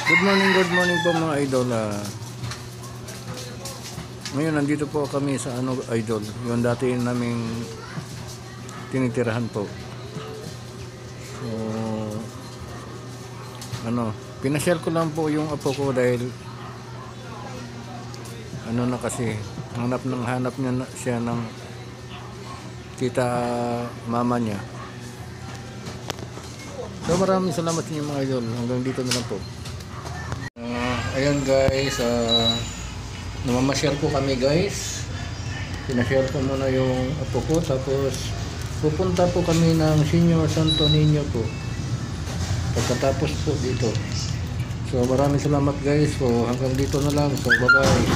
Good morning po mga idol. Ngayon nandito po kami sa idol, yung dati naming tinitirahan po. So pinashare ko lang po yung apo ko dahil na kasi hanap niya siya ng tita mama niya. So maraming salamat sa inyo mga idol. Hanggang dito na lang po. Ayun guys, namamashare po kami guys. Pinashare ko muna yung apo ko, tapos pupunta po kami ng Senior Santo Niño po pagkatapos po dito. So maraming salamat guys. So hanggang dito na lang. So bye bye.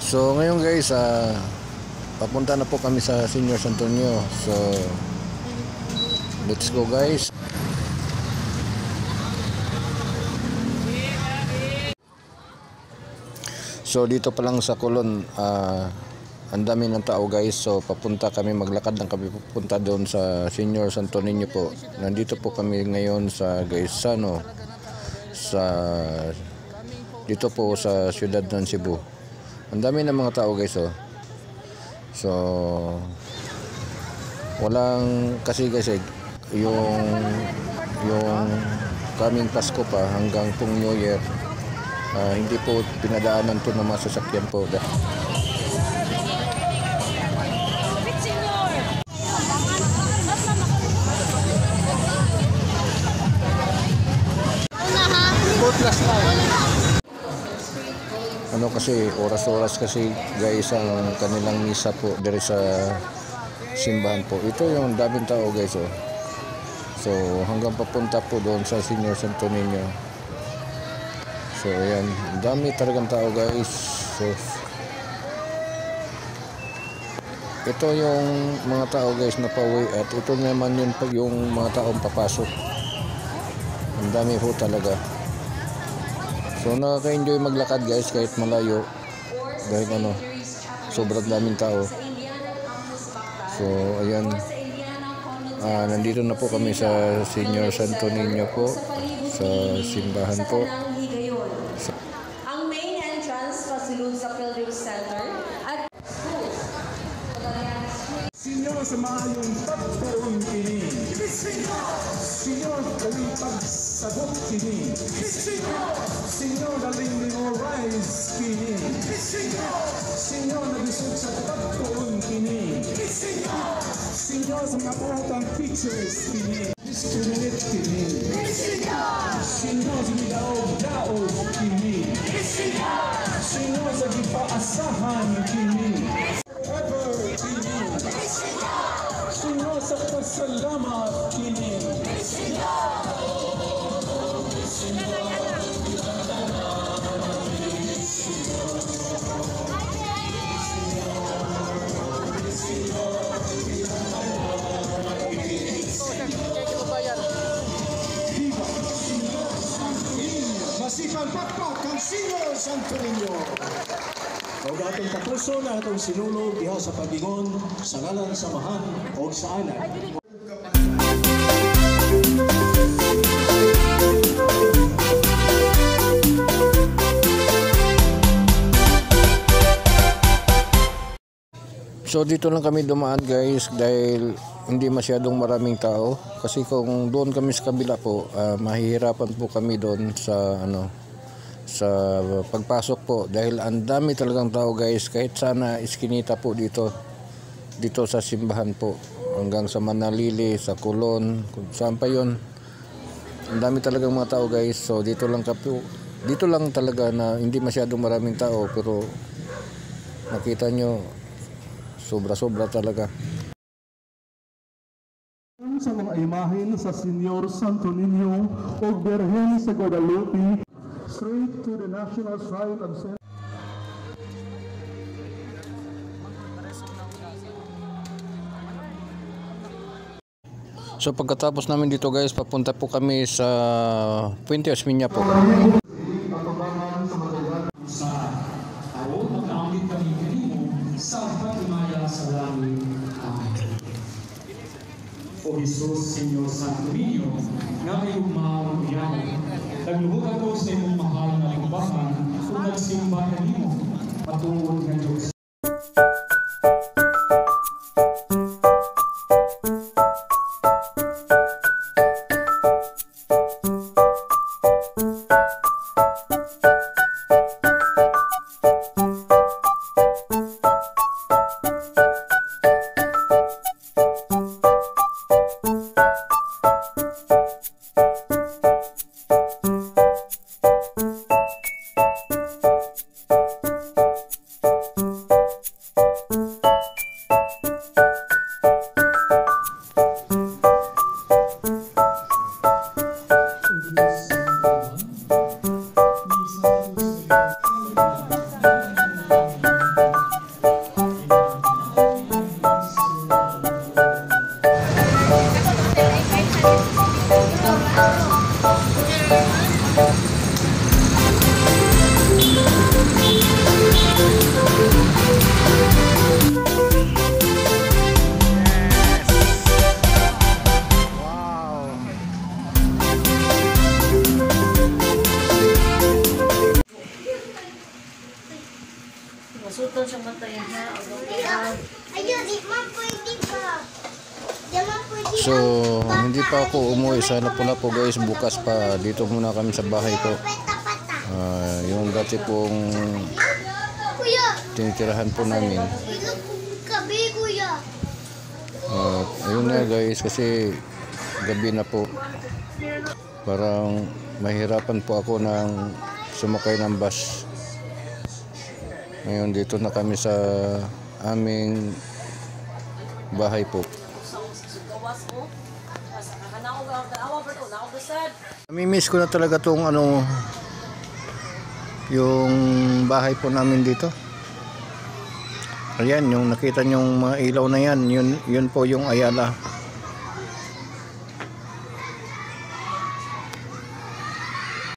So ngayon guys, papunta na po kami sa Senior Santo Niño. So let's go guys. So dito pa lang sa Colon, ang dami ng tao guys. So papunta kami, maglakad lang kami papunta doon sa Senior Santo Niño po. Nandito po kami ngayon sa Gaisano, dito po sa siyudad ng Cebu. Ang dami ng mga tao guys. So walang kasi yung kaming Pasko pa hanggang pong New Year, hindi po pinadaanan to ng mga sasakyan po. Kasi oras-oras kasi guys ang kanilang misa po dire sa simbahan po. Ito yung daming tao guys. So hanggang papunta po doon sa Senior Santo Niño. So ayan, dami talagang tao guys. So ito yung mga tao guys na pauwi, at ito naman yung mga taong papasok. Ang dami po talaga. So nakaka-enjoy maglakad guys kahit malayo dahil sobrang daming tao. So ayan, nandito na po kami sa Senior Santo Niño po, sa simbahan po. Ang main entrance pasilun sa Pilgrim Center at Senyor, sa maayong pagtuon kini. Senyor, daling pagsagot kini. Senyor, daling memorize kini. Senyor, nabisog sa pagtuon kini. Senyor, sa mga buhatang features kini. Discriminate kini. Senyor, sa midaog-daog kini. Senyor, sa gipaasahan kini. Senyor, sa pasalamat kini. Masipang pakpak ang Senior Santo Niño. O atong kapuso na atong sinulog diha sa pag-ingon sa ngalan sa Amahan o sa Anak. So dito lang kami dumaan guys dahil hindi masyadong maraming tao. Kasi kung doon kami sa kabila po, mahihirapan po kami doon sa sa pagpasok po dahil ang dami talagang tao guys. Kahit sana iskinita po dito sa simbahan po hanggang sa Manalili, sa Colon, kung saan pa yun. Ang dami talagang mga tao guys. So dito lang talaga na hindi masyadong maraming tao, pero nakita nyo sobra talaga. Sa mga imahen sa Senior Santo Niño o Birhen sa Guadalupe, straight to the National Shrine of St. So pagkatapos namin dito guys, papunta po kami sa Puente Osmeña po. Sa awon at naamit kami kanino sa pagmaya sa langit. o Jesus Senyor Santo Niño, nga may ugmaang iyan. Nagluhod ako sa imong mahal na tumbahan, kung nagsimba na nimo, matungod nga Diyos. Masutan sa mata yan ha. Ayun, di man pwede ka. Di man pwede So, hindi pa ako umuwi sa Lapu-Lapu guys. Bukas pa. Dito muna kami sa bahay ko. pata-pata. Yung dati pong Kuya, tinitirahan po namin. ilog kabi kuya. Ayun na guys, kasi gabi na po. Parang mahirapan po ako ng sumakay ng bus. Ngayon dito na kami sa aming bahay po. Namimiss ko na talaga tong yung bahay po namin dito. Ayan, yung nakita nyong mga ilaw na yan, yun po yung Ayala.